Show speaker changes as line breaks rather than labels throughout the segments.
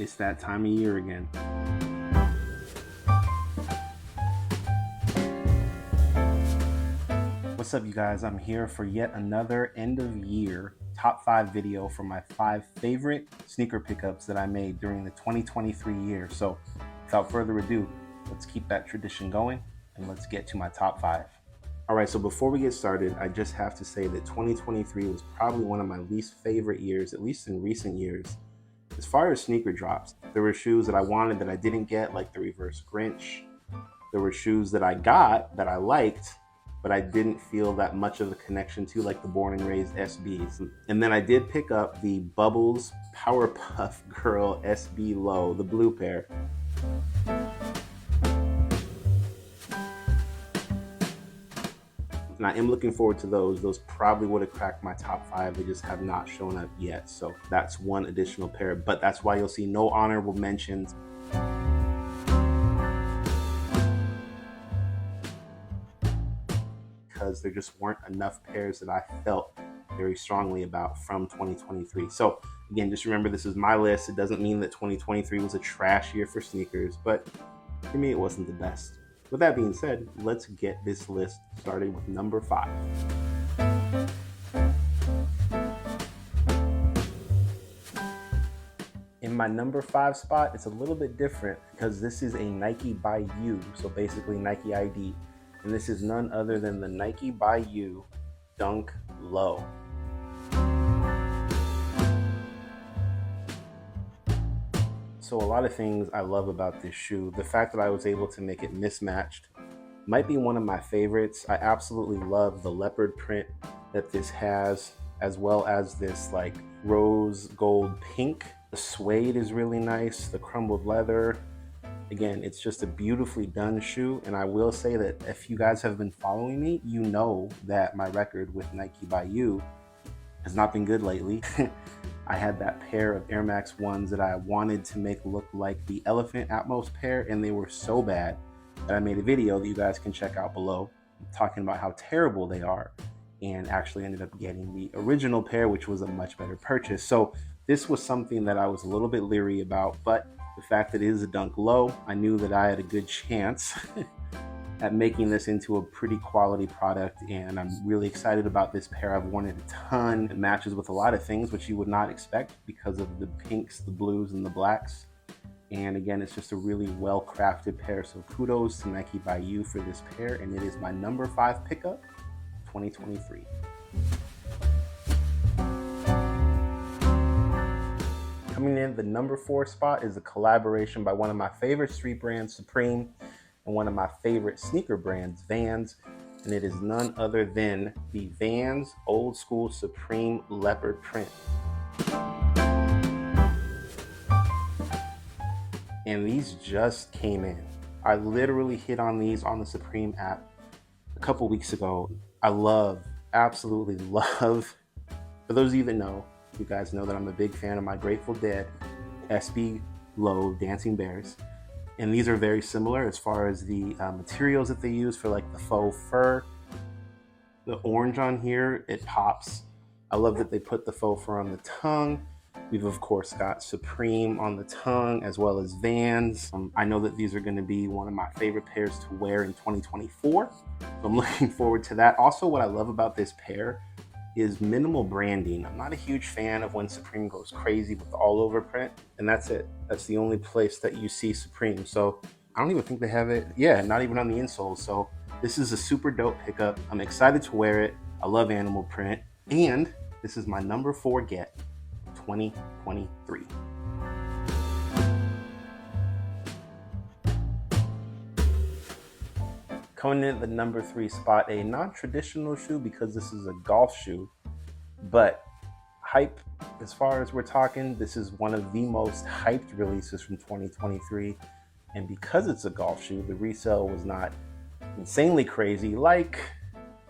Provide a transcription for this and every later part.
It's that time of year again. What's up, you guys? I'm here for yet another end of year top 5 video for my 5 favorite sneaker pickups that I made during the 2023 year. So without further ado, let's keep that tradition going and let's get to my top 5. All right, so before we get started, I just have to say that 2023 was probably one of my least favorite years, at least in recent years. As far as sneaker drops, there were shoes that I wanted that I didn't get, like the Reverse Grinch. There were shoes that I got that I liked, but I didn't feel that much of a connection to, like the Born and Raised SBs. And then I did pick up the Bubbles Powerpuff Girl SB Low, the blue pair. And I am looking forward to those. Those probably would have cracked my top 5. They just have not shown up yet. So that's one additional pair, but that's why you'll see no honorable mentions. Because there just weren't enough pairs that I felt very strongly about from 2023. So again, just remember, this is my list. It doesn't mean that 2023 was a trash year for sneakers, but for me, it wasn't the best. With that being said, let's get this list started with number 5. In my number 5 spot, it's a little bit different because this is a Nike by You, so basically Nike ID. And this is none other than the Nike by You Dunk Low. So a lot of things I love about this shoe. The fact that I was able to make it mismatched might be one of my favorites. I absolutely love the leopard print that this has, as well as this like rose gold pink. The suede is really nice, the crumbled leather. Again, it's just a beautifully done shoe, and I will say that if you guys have been following me, you know that my record with Nike by You has not been good lately. I had that pair of Air Max 1s that I wanted to make look like the Elephant Atmos pair, and they were so bad that I made a video that you guys can check out below talking about how terrible they are, and actually ended up getting the original pair, which was a much better purchase. So this was something that I was a little bit leery about, but the fact that it is a Dunk Low, I knew that I had a good chance at making this into a pretty quality product, and I'm really excited about this pair. I've worn it a ton. It matches with a lot of things which you would not expect because of the pinks, the blues, and the blacks. And again, it's just a really well-crafted pair, so kudos to Nike by You for this pair, and it is my number 5 pickup, 2023. Coming in the number 4 spot is a collaboration by one of my favorite street brands, Supreme, and one of my favorite sneaker brands, Vans, and it is none other than the Vans Old School Supreme Leopard print. And these just came in. I literally hit on these on the Supreme app a couple weeks ago. I absolutely love, for those of you that know, you guys know that I'm a big fan of my Grateful Dead SB Low Dancing Bears. And these are very similar as far as the materials that they use for like the faux fur. The orange on here, it pops. I love that they put the faux fur on the tongue. We've of course got Supreme on the tongue as well as Vans. I know that these are gonna be one of my favorite pairs to wear in 2024. So I'm looking forward to that. Also, what I love about this pair is minimal branding. I'm not a huge fan of when Supreme goes crazy with the all over print, and that's it. That's the only place that you see Supreme. So I don't even think they have it. Yeah, not even on the insole. So this is a super dope pickup. I'm excited to wear it. I love animal print, and this is my number 4 get, 2023. Coming in at the number 3 spot, a non-traditional shoe because this is a golf shoe, but hype as far as we're talking, this is one of the most hyped releases from 2023. And because it's a golf shoe, the resale was not insanely crazy like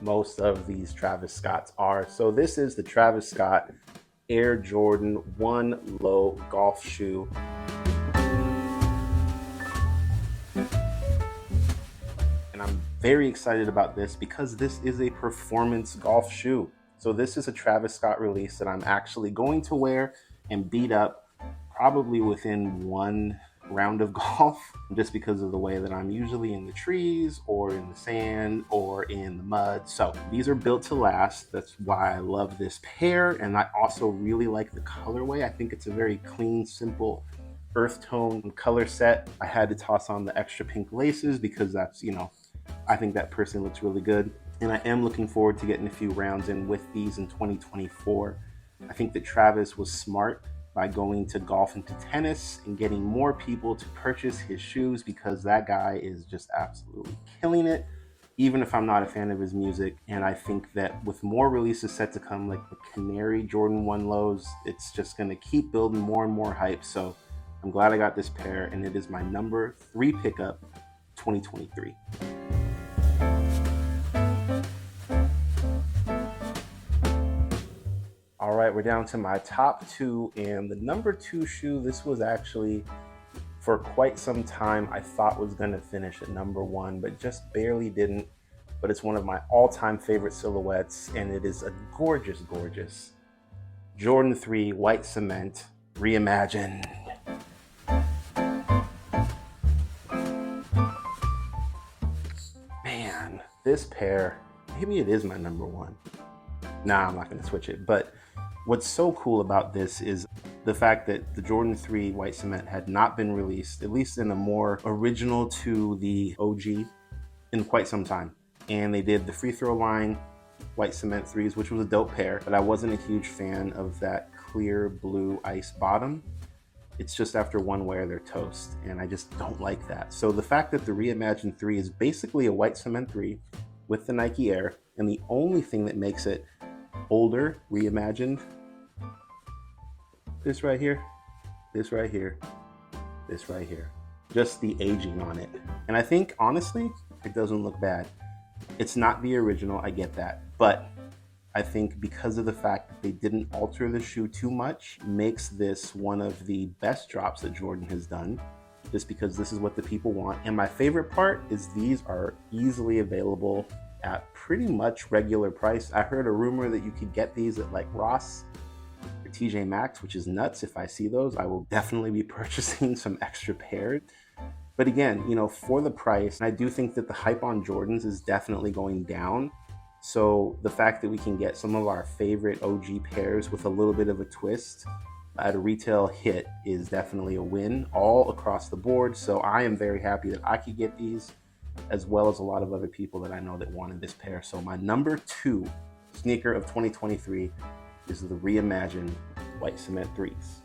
most of these Travis Scotts are. So this is the Travis Scott Air Jordan 1 Low golf shoe. And I'm very excited about this because this is a performance golf shoe. So this is a Travis Scott release that I'm actually going to wear and beat up probably within one round of golf, just because of the way that I'm usually in the trees or in the sand or in the mud. So these are built to last. That's why I love this pair. And I also really like the colorway. I think it's a very clean, simple earth tone color set. I had to toss on the extra pink laces because that's, I think that personally looks really good. And I am looking forward to getting a few rounds in with these in 2024. I think that Travis was smart by going to golf into tennis and getting more people to purchase his shoes, because that guy is just absolutely killing it, even if I'm not a fan of his music. And I think that with more releases set to come, like the Canary Jordan 1 lows, it's just going to keep building more and more hype. So I'm glad I got this pair, and it is my number 3 pickup 2023. All right, we're down to my top 2, and the number 2 shoe, this was actually for quite some time I thought was going to finish at number 1, but just barely didn't. But it's one of my all-time favorite silhouettes, and it is a gorgeous, gorgeous Jordan 3 white cement reimagined. Man, this pair, maybe it is my number 1. Nah, I'm not going to switch it. But what's so cool about this is the fact that the Jordan 3 white cement had not been released, at least in a more original to the OG, in quite some time. And they did the free throw line white cement 3s, which was a dope pair, but I wasn't a huge fan of that clear blue ice bottom. It's just after one wear, they're toast, and I just don't like that. So the fact that the reimagined 3 is basically a white cement 3 with the Nike Air, and the only thing that makes it older, reimagined, this right here, this right here, this right here. Just the aging on it. And I think, honestly, it doesn't look bad. It's not the original, I get that. But I think because of the fact that they didn't alter the shoe too much, makes this one of the best drops that Jordan has done, just because this is what the people want. And my favorite part is these are easily available at pretty much regular price. I heard a rumor that you could get these at like Ross or TJ Maxx, which is nuts. If I see those, I will definitely be purchasing some extra pairs. But again, for the price, I do think that the hype on Jordans is definitely going down. So the fact that we can get some of our favorite OG pairs with a little bit of a twist at a retail hit is definitely a win all across the board. So I am very happy that I could get these, as well as a lot of other people that I know that wanted this pair. So my number 2 sneaker of 2023 is the reimagined white cement 3s.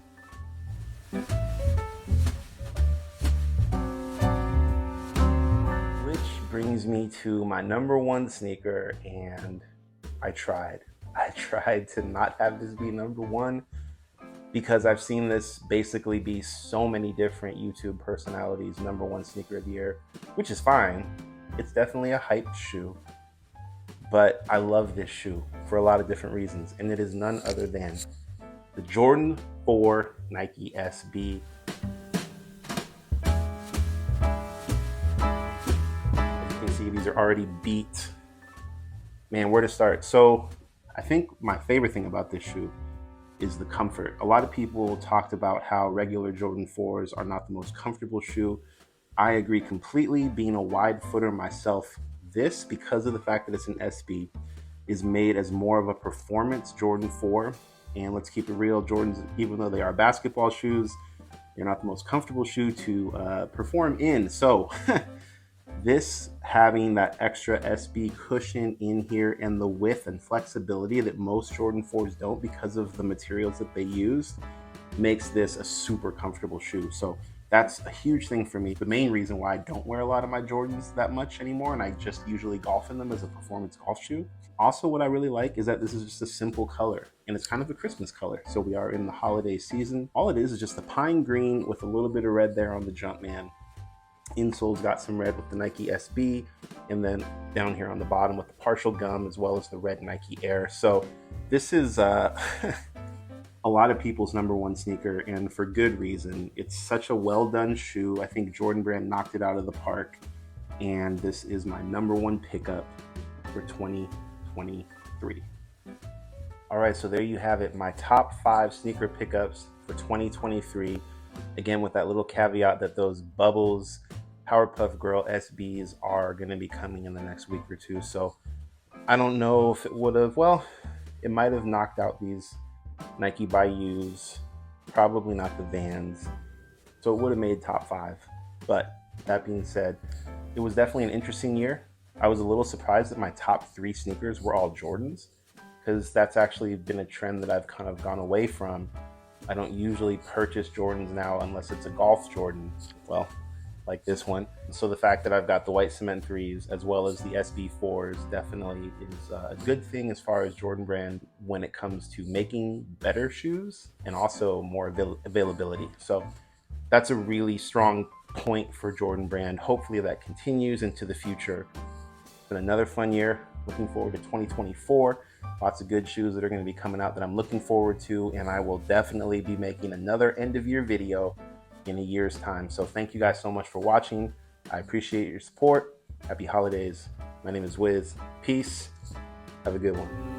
Brings me to my number 1 sneaker, and I tried to not have this be number 1, because I've seen this basically be so many different YouTube personalities' number 1 sneaker of the year, which is fine. It's definitely a hyped shoe, but I love this shoe for a lot of different reasons, and it is none other than the Jordan 4 Nike SB. See, these are already beat. Man, where to start? So I think my favorite thing about this shoe is the comfort. A lot of people talked about how regular Jordan 4s are not the most comfortable shoe. I agree completely. Being a wide footer myself, this, because of the fact that it's an SB, is made as more of a performance Jordan 4. And let's keep it real, Jordans, even though they are basketball shoes, they're not the most comfortable shoe to perform in. So this having that extra SB cushion in here and the width and flexibility that most Jordan 4s don't because of the materials that they use, makes this a super comfortable shoe. So that's a huge thing for me. The main reason why I don't wear a lot of my Jordans that much anymore, and I just usually golf in them as a performance golf shoe. Also, what I really like is that this is just a simple color, and it's kind of a Christmas color. So we are in the holiday season. All it is just a pine green with a little bit of red there on the Jumpman. Insole's got some red with the Nike SB, and then down here on the bottom with the partial gum, as well as the red Nike Air. So this is a lot of people's number 1 sneaker, and for good reason. It's such a well done shoe. I think Jordan Brand knocked it out of the park, and this is my number 1 pickup for 2023. All right, so there you have it, my top 5 sneaker pickups for 2023. Again, with that little caveat that those Bubbles Powerpuff Girl SBs are going to be coming in the next week or two. So I don't know if it would have, well, it might have knocked out these Nike Bayous, probably not the Vans. So it would have made top 5. But that being said, it was definitely an interesting year. I was a little surprised that my top 3 sneakers were all Jordans, because that's actually been a trend that I've kind of gone away from. I don't usually purchase Jordans now unless it's a golf Jordan, well, like this one. So the fact that I've got the white cement 3s as well as the SB4s definitely is a good thing as far as Jordan Brand when it comes to making better shoes and also more availability. So that's a really strong point for Jordan Brand. Hopefully that continues into the future. It's been another fun year. Looking forward to 2024. Lots of good shoes that are going to be coming out that I'm looking forward to, and I will definitely be making another end of year video in a year's time. So thank you guys so much for watching. I appreciate your support. Happy holidays. My name is Wiz. Peace. Have a good one.